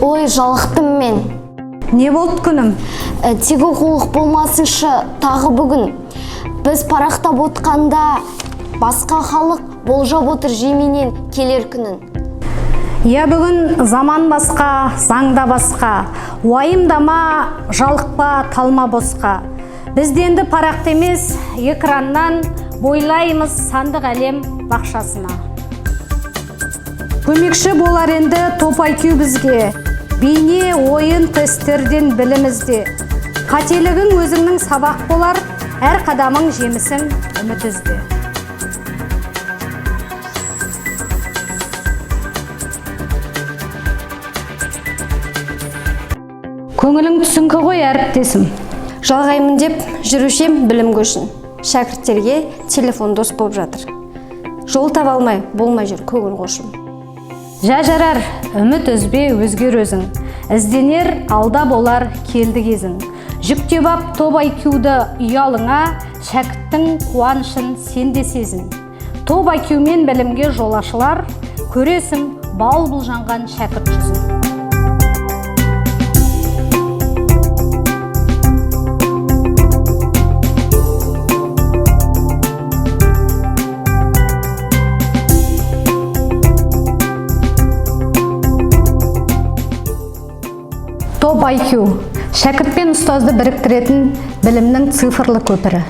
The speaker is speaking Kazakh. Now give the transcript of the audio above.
Ой, жалықтым мен. Не болды күнім? Тегі қулық болмасыншы тағы бүгін. Біз парақтап отқанда басқа халық болжап отыр жеменен келер күнін. Я бүгін заман басқа, заңда басқа. Уайымдама, жалықпа, талма босқа. Бізденді парақты емес, экраннан бойлаймыз сандық әлем бақшасына. Көмекші болар енді топ IQ бізге. Бейне ойын тесттерден білімізде. Қателігің өзіңнің сабақ болар, әр қадамың жемісің үміт ізде. Көңілің түсіңкі ғой әріптесім. Жалғаймын деп жүрушем білім көшін. Шәкірттерге телефон дос болып жатыр. Жол таба алмай, болмай жүр көңіл қошым. Жарар, үміт үзбе, өзгер өзің. Ізденер, алда болар, келді кезің. Жүктеп ап топ IQ-ды ұялыңа, шәкірттің қуанышын сен де сезін. Топ IQ-мен білімге жол ашылар, көресің бал бұлжанған шәкірт жүзін. Топ IQ – шәкірт пен ұстазды біріктіретін білімнің цифрлы көпірі.